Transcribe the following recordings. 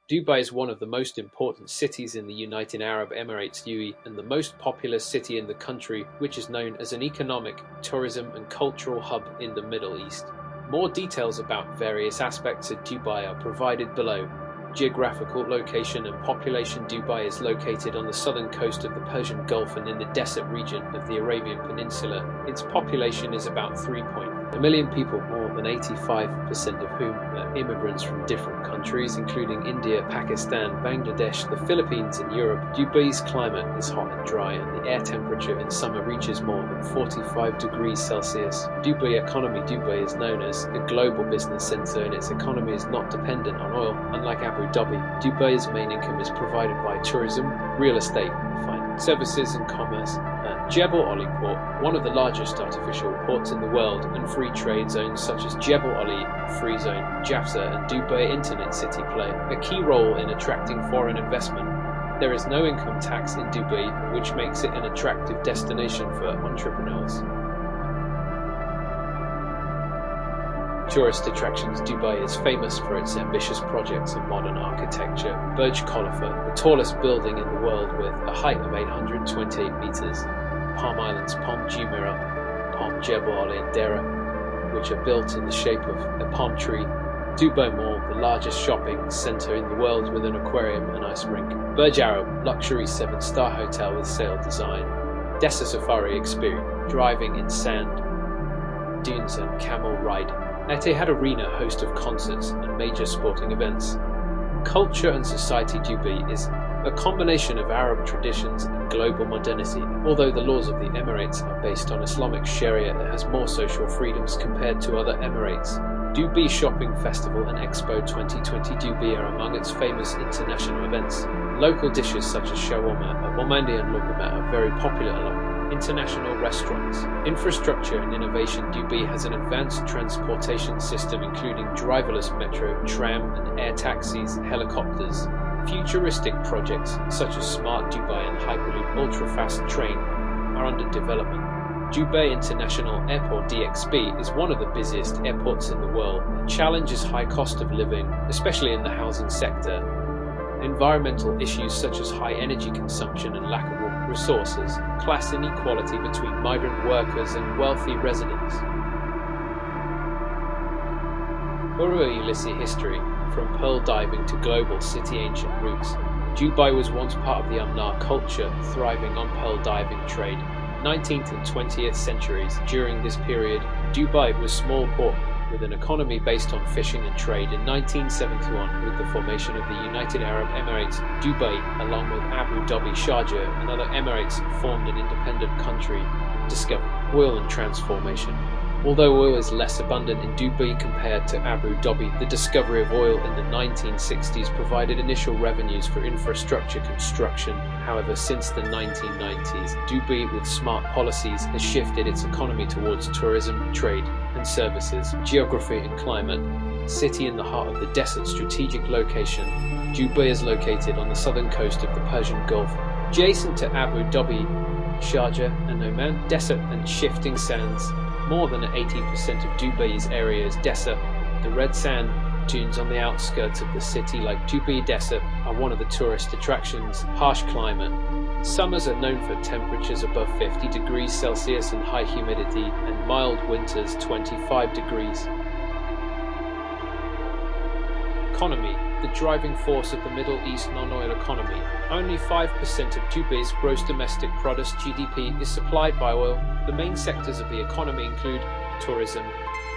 Dubai is one of the most important cities in the United Arab Emirates (UAE) and the most populous city in the country, which is known as an economic, tourism and cultural hub in the Middle East. More details about various aspects of Dubai are provided below. Geographical location and population. Dubai is located on the southern coast of the Persian Gulf and in the desert region of the Arabian Peninsula. Its population is about 3.1 million people, more than 85% of whom are immigrants from different countries, including India, Pakistan, Bangladesh, the Philippines, and Europe. Dubai's climate is hot and dry, and the air temperature in summer reaches more than 45 degrees Celsius. Dubai economy. Dubai is known as a global business center, and its economy is not dependent on oil, unlike Abu Dhabi. Dubai's main income is provided by tourism, real estate, finance, services, and commerce. Jebel Ali Port, one of the largest artificial ports in the world, and free trade zones such as Jebel Ali Free Zone, Jafza, and Dubai Internet City play a key role in attracting foreign investment. There is no income tax in Dubai, which makes it an attractive destination for entrepreneurs. Tourist attractions. Dubai is famous for its ambitious projects and modern architecture. Burj Khalifa, the tallest building in the world with a height of 828 meters. Palm Islands, Palm Jumeirah, Palm Jebel Ali and Dera, which are built in the shape of a palm tree. Dubai Mall, the largest shopping center in the world with an aquarium and ice rink. Burj Arab, luxury 7-star hotel with sail design. Desert Safari experience, driving in sand, dunes and camel ride. Etihad Arena, host of concerts and major sporting events. Culture and society. Dubai is a combination of Arab traditions and global modernity. Although the laws of the Emirates are based on Islamic Sharia, it has more social freedoms compared to other Emirates. Dubai Shopping Festival and Expo 2020. Dubai are among its famous international events. Local dishes such as shawarma, bomandi and lokuma are very popular along international restaurants. Infrastructure and innovation. Dubai has an advanced transportation system including driverless metro, tram and air taxis, helicopters. Futuristic projects such as Smart Dubai and Hyperloop ultra-fast train are under development. Dubai International Airport (DXB) is one of the busiest airports in the world. The challenge is high cost of living, especially in the housing sector. Environmental issues such as high energy consumption and lack of resources, class inequality between migrant workers and wealthy residents. Ulisi history. From pearl diving to global city. Ancient roots. Dubai was once part of the Amnar culture, thriving on pearl diving trade. 19th and 20th centuries. During this period, Dubai was small port with an economy based on fishing and trade. In 1971, with the formation of the United Arab Emirates, Dubai, along with Abu Dhabi, Sharjah, and other Emirates, formed an independent country. Discovery, oil and transformation. Although oil is less abundant in Dubai compared to Abu Dhabi, the discovery of oil in the 1960s provided initial revenues for infrastructure construction. However, since the 1990s, Dubai, with smart policies, has shifted its economy towards tourism, trade, and services. Geography and climate. City in the heart of the desert. Strategic location. Dubai is located on the southern coast of the Persian Gulf, adjacent to Abu Dhabi, Sharjah, and Oman. Desert and shifting sands. More than 80% of Dubai's area is desert. The red sand dunes on the outskirts of the city, like Dubai Desert, are one of the tourist attractions. Harsh climate. Summers are known for temperatures above 50 degrees Celsius and high humidity, and mild winters 25 degrees. Economy. The driving force of the Middle East non-oil economy. Only 5% of Dubai's gross domestic product (GDP) is supplied by oil. The main sectors of the economy include tourism.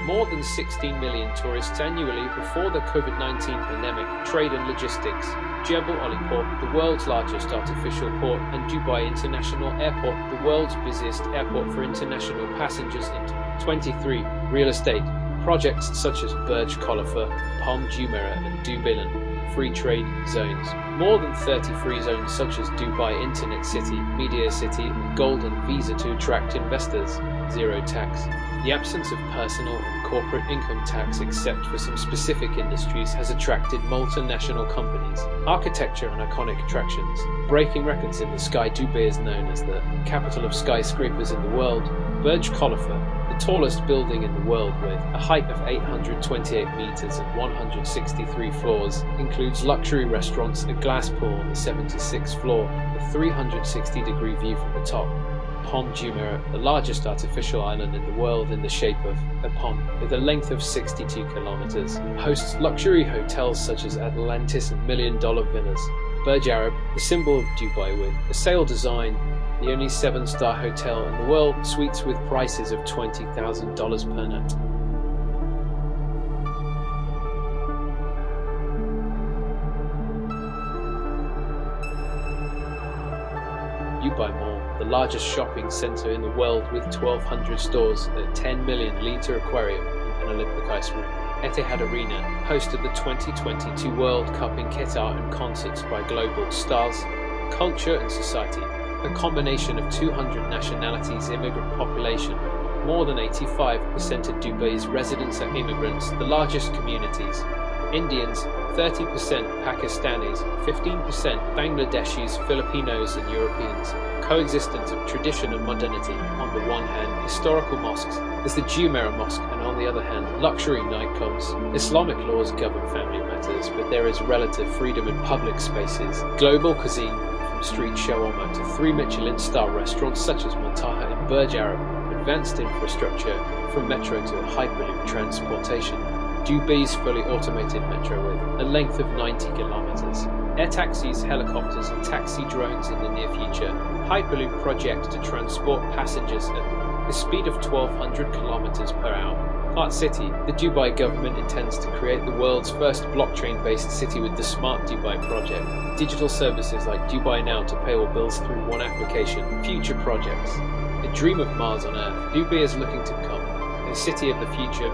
More than 16 million tourists annually before the COVID-19 pandemic. Trade and logistics. Jebel Ali Port, the world's largest artificial port, and Dubai International Airport, the world's busiest airport for international passengers. 23. Real estate. Projects such as Burj Khalifa, Palm Jumeirah, and Dubai free trade zones. More than 30 free zones such as Dubai Internet City, Media City, and Golden Visa to attract investors. Zero tax. The absence of personal and corporate income tax except for some specific industries has attracted multinational companies. Architecture and iconic attractions. Breaking records in the sky. Dubai is known as the capital of skyscrapers in the world. Burj Khalifa, the tallest building in the world with a height of 828 meters and 163 floors, includes luxury restaurants, a glass pool on the 76th floor, a 360-degree view from the top. Pont Jumeirah, the largest artificial island in the world in the shape of a pond with a length of 62 kilometers, hosts luxury hotels such as Atlantis and million-dollar villas. Burj Arab, the symbol of Dubai with a sail design, the only 7-star hotel in the world, suites with prices of $20,000 per night. Dubai Mall, the largest shopping center in the world with 1,200 stores, a 10 million litre aquarium and an Olympic ice rink. Etihad Arena hosted the 2022 World Cup in Qatar and concerts by global stars. Culture and society, a combination of 200 nationalities, immigrant population. More than 85% of Dubai's residents are immigrants, the largest communities. Indians, 30% Pakistanis, 15% Bangladeshis, Filipinos and Europeans. Coexistence of tradition and modernity. On the one hand, historical mosques. There's the Jumeirah Mosque, and on the other hand, luxury nightclubs. Islamic laws govern family matters, but there is relative freedom in public spaces. Global cuisine, from street shawarma to 3 Michelin-star restaurants such as Muntaha and Burj Arab. Advanced infrastructure, from metro to hyperloop transportation. Dubai's fully automated metro with a length of 90 kilometers. Air taxis, helicopters and taxi drones in the near future. Hyperloop project to transport passengers at the speed of 1,200 kilometers per hour. Smart City, the Dubai government intends to create the world's first blockchain-based city with the Smart Dubai project. Digital services like Dubai Now to pay all bills through one application. Future projects. The dream of Mars on Earth. Dubai is looking to become the city of the future.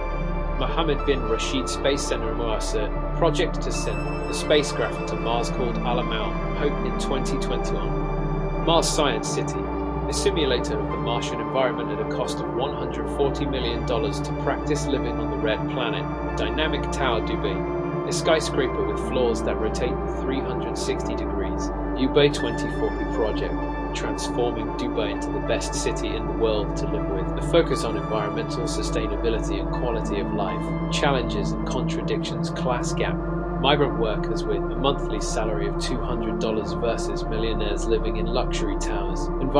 Mohammed bin Rashid Space Center in Moasser, project to send the spacecraft to Mars called Al-Amal, hope in 2021. Mars Science City, a simulator of the Martian environment at a cost of $140 million to practice living on the red planet. Dynamic Tower Dubai, a skyscraper with floors that rotate 360 degrees. Dubai 2040 project, transforming Dubai into the best city in the world to live with. A focus on environmental sustainability and quality of life. Challenges and contradictions, class gap. Migrant workers with a monthly salary of $200 versus millionaires living in luxury towers.